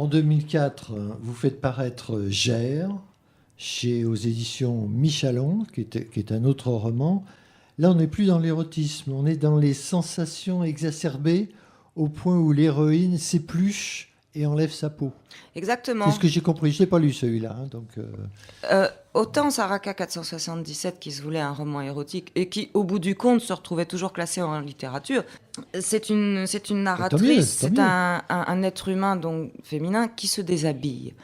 en 2004, vous faites paraître Gère, aux éditions Michalon, qui est un autre roman. Là, on n'est plus dans l'érotisme, on est dans les sensations exacerbées au point où l'héroïne s'épluche et enlève sa peau. Exactement. C'est ce que j'ai compris. Je n'ai pas lu celui-là. Autant Saraka 477 qui se voulait un roman érotique et qui, au bout du compte, se retrouvait toujours classé en littérature. C'est une narratrice, c'est un être humain donc féminin qui se déshabille.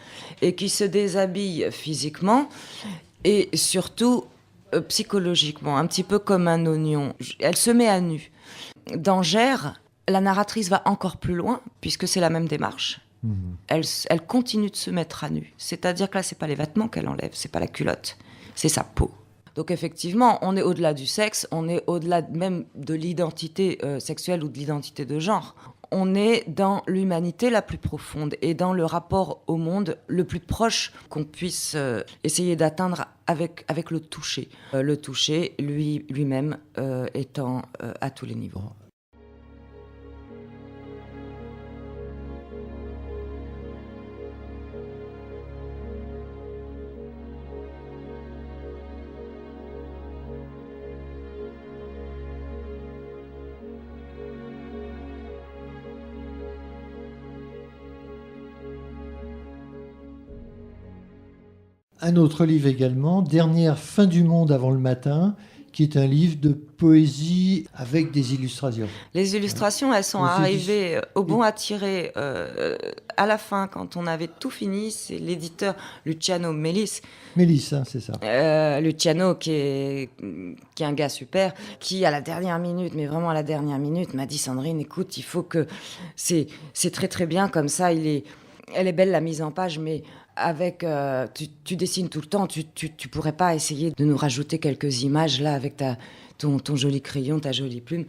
Et qui se déshabille physiquement et surtout psychologiquement, un petit peu comme un oignon. Elle se met à nu. Dans Gère, la narratrice va encore plus loin, puisque c'est la même démarche. Elle continue de se mettre à nu. C'est-à-dire que là, c'est pas les vêtements qu'elle enlève, c'est pas la culotte, c'est sa peau. Donc effectivement, on est au-delà du sexe, on est au-delà même de l'identité sexuelle ou de l'identité de genre. On est dans l'humanité la plus profonde et dans le rapport au monde le plus proche qu'on puisse essayer d'atteindre avec le toucher. Le toucher, lui-même, étant à tous les niveaux. Un autre livre également, Dernière fin du monde avant le matin, qui est un livre de poésie avec des illustrations. Les illustrations, elles sont arrivées au bon à tirer à la fin, quand on avait tout fini. C'est l'éditeur Luciano Melis. Melis, hein, c'est ça. Luciano, qui est un gars super, qui à la dernière minute, mais vraiment à la dernière minute, m'a dit « Sandrine, écoute, il faut que... C'est très très bien comme ça, elle est belle la mise en page, mais... Avec, tu dessines tout le temps, tu pourrais pas essayer de nous rajouter quelques images là avec ton joli crayon, ta jolie plume.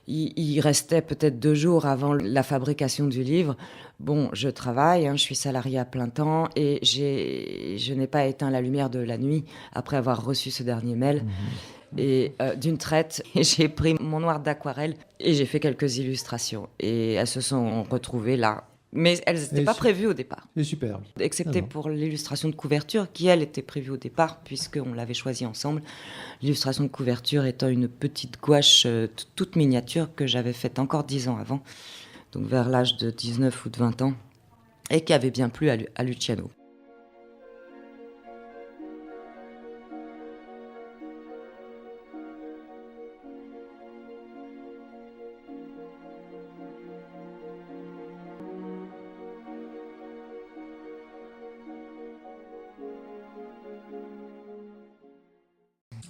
Il restait peut-être 2 jours avant la fabrication du livre. Bon, je travaille, je suis salariée à plein temps et je n'ai pas éteint la lumière de la nuit après avoir reçu ce dernier mail. Et d'une traite, j'ai pris mon noir d'aquarelle et j'ai fait quelques illustrations. Et elles se sont retrouvées là. Mais elles n'étaient pas prévues au départ. C'est superbe. Excepté pour l'illustration de couverture, qui, elle, était prévue au départ, puisqu'on l'avait choisie ensemble. L'illustration de couverture étant une petite gouache toute miniature que j'avais faite encore 10 ans avant, donc vers l'âge de 19 ou de 20 ans, et qui avait bien plu à Luciano.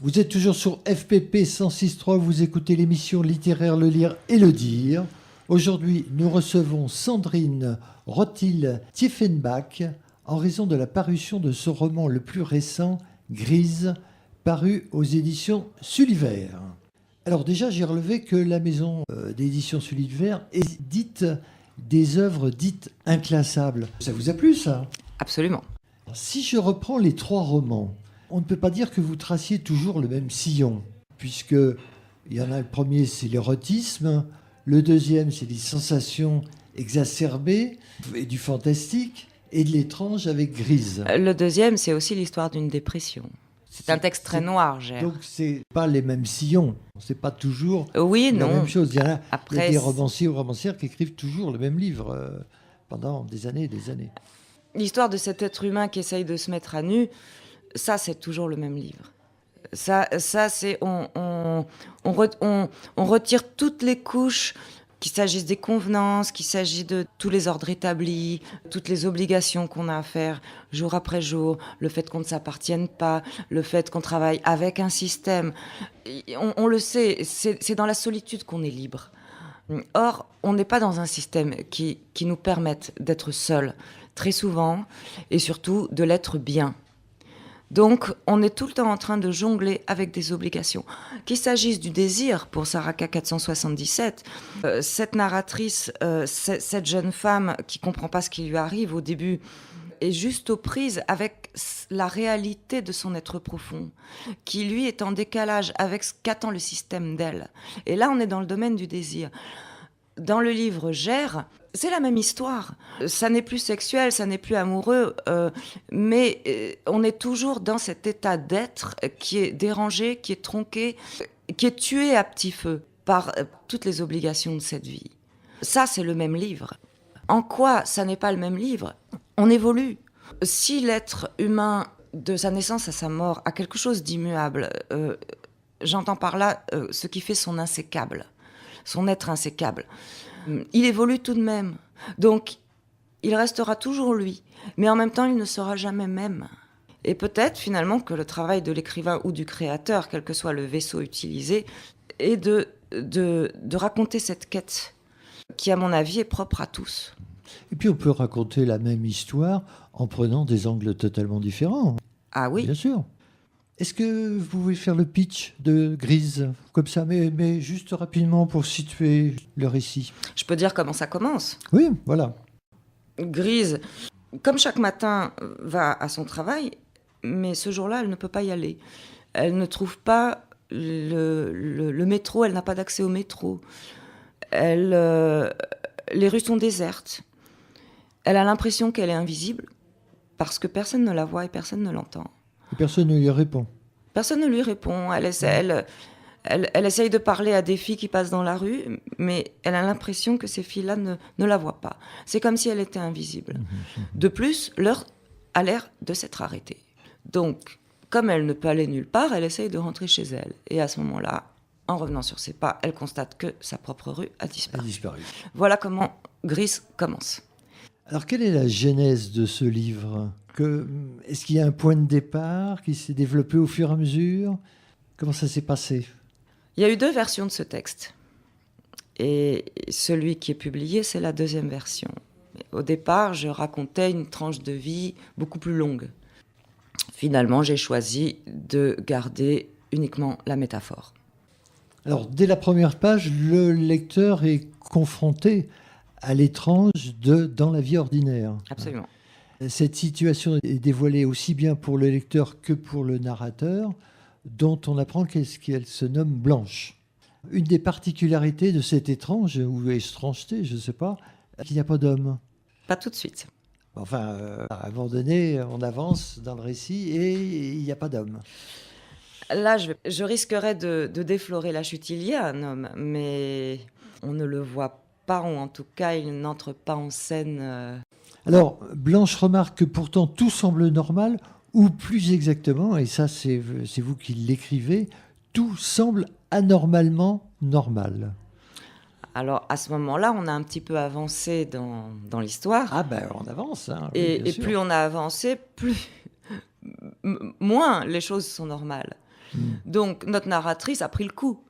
Vous êtes toujours sur FPP 106.3, vous écoutez l'émission littéraire Le Lire et le Dire. Aujourd'hui, nous recevons Sandrine Rothil-Tiefenbach en raison de la parution de ce roman le plus récent, Grise, paru aux éditions Sulliver. Alors déjà, j'ai relevé que la maison d'édition Sulliver édite des œuvres dites inclassables. Ça vous a plu, ça ? Absolument. Si je reprends les 3 romans, on ne peut pas dire que vous traciez toujours le même sillon, puisque il y en a le premier, c'est l'érotisme, le deuxième, c'est les sensations exacerbées et du fantastique, et de l'étrange avec Grise. Le deuxième, c'est aussi l'histoire d'une dépression. C'est un texte très noir, Gère. Donc c'est pas les mêmes sillons, c'est pas toujours la même chose. Il y a des romanciers ou romancières qui écrivent toujours le même livre pendant des années et des années. L'histoire de cet être humain qui essaye de se mettre à nu, ça, c'est toujours le même livre. Ça c'est on retire toutes les couches, qu'il s'agisse des convenances, qu'il s'agisse de tous les ordres établis, toutes les obligations qu'on a à faire jour après jour, le fait qu'on ne s'appartienne pas, le fait qu'on travaille avec un système. On le sait, c'est dans la solitude qu'on est libre. Or, on n'est pas dans un système qui nous permette d'être seuls, très souvent, et surtout de l'être bien. Donc, on est tout le temps en train de jongler avec des obligations. Qu'il s'agisse du désir, pour Saraka 477, cette narratrice, cette jeune femme qui ne comprend pas ce qui lui arrive au début, est juste aux prises avec la réalité de son être profond, qui lui est en décalage avec ce qu'attend le système d'elle. Et là, on est dans le domaine du désir. Dans le livre Gère, C'est la même histoire. Ça n'est plus sexuel, ça n'est plus amoureux, mais on est toujours dans cet état d'être qui est dérangé, qui est tronqué, qui est tué à petit feu par toutes les obligations de cette vie. Ça, c'est le même livre. En quoi ça n'est pas le même livre ? On évolue. Si l'être humain, de sa naissance à sa mort, a quelque chose d'immuable, j'entends par là ce qui fait son insécable, son être insécable. Il évolue tout de même. Donc, il restera toujours lui. Mais en même temps, il ne sera jamais même. Et peut-être, finalement, que le travail de l'écrivain ou du créateur, quel que soit le vaisseau utilisé, est de raconter cette quête qui, à mon avis, est propre à tous. Et puis, on peut raconter la même histoire en prenant des angles totalement différents. Ah oui. Bien sûr. Est-ce que vous pouvez faire le pitch de Grise, comme ça, mais juste rapidement pour situer le récit? Je peux dire comment ça commence. Oui, voilà. Grise, comme chaque matin, va à son travail, mais ce jour-là, elle ne peut pas y aller. Elle ne trouve pas le métro, elle n'a pas d'accès au métro. Les rues sont désertes. Elle a l'impression qu'elle est invisible, parce que personne ne la voit et personne ne l'entend. Et personne ne lui répond. Personne ne lui répond. Elle essaye de parler à des filles qui passent dans la rue, mais elle a l'impression que ces filles-là ne la voient pas. C'est comme si elle était invisible. De plus, l'heure a l'air de s'être arrêtée. Donc, comme elle ne peut aller nulle part, elle essaye de rentrer chez elle. Et à ce moment-là, en revenant sur ses pas, elle constate que sa propre rue a disparu. Voilà comment Grise commence. Alors, quelle est la genèse de ce livre ? Est-ce qu'il y a un point de départ qui s'est développé au fur et à mesure ? Comment ça s'est passé ? Il y a eu 2 versions de ce texte. Et celui qui est publié, c'est la 2e version. Au départ, je racontais une tranche de vie beaucoup plus longue. Finalement, j'ai choisi de garder uniquement la métaphore. Alors, dès la première page, le lecteur est confronté à l'étrange dans la vie ordinaire. Absolument. Cette situation est dévoilée aussi bien pour le lecteur que pour le narrateur, dont on apprend qu'elle se nomme Blanche. Une des particularités de cette étrange, ou étrangeté, je ne sais pas, c'est qu'il n'y a pas d'homme. Pas tout de suite. Enfin, à un moment donné, on avance dans le récit et il n'y a pas d'homme. Là, je risquerais de déflorer la chute. Il y a un homme, mais on ne le voit pas, ou en tout cas, il n'entre pas en scène. Alors, Blanche remarque que pourtant tout semble normal, ou plus exactement, et ça c'est vous qui l'écrivez, tout semble anormalement normal. Alors, à ce moment-là, on a un petit peu avancé dans l'histoire. Ah ben, on avance. Hein, oui, et sûr. Plus on a avancé, moins les choses sont normales. Donc, notre narratrice a pris le coup.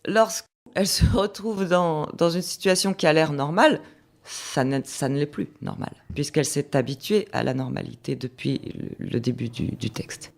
Lorsqu'elle se retrouve dans une situation qui a l'air normale, ça ne l'est plus normal, puisqu'elle s'est habituée à la normalité depuis le début du texte.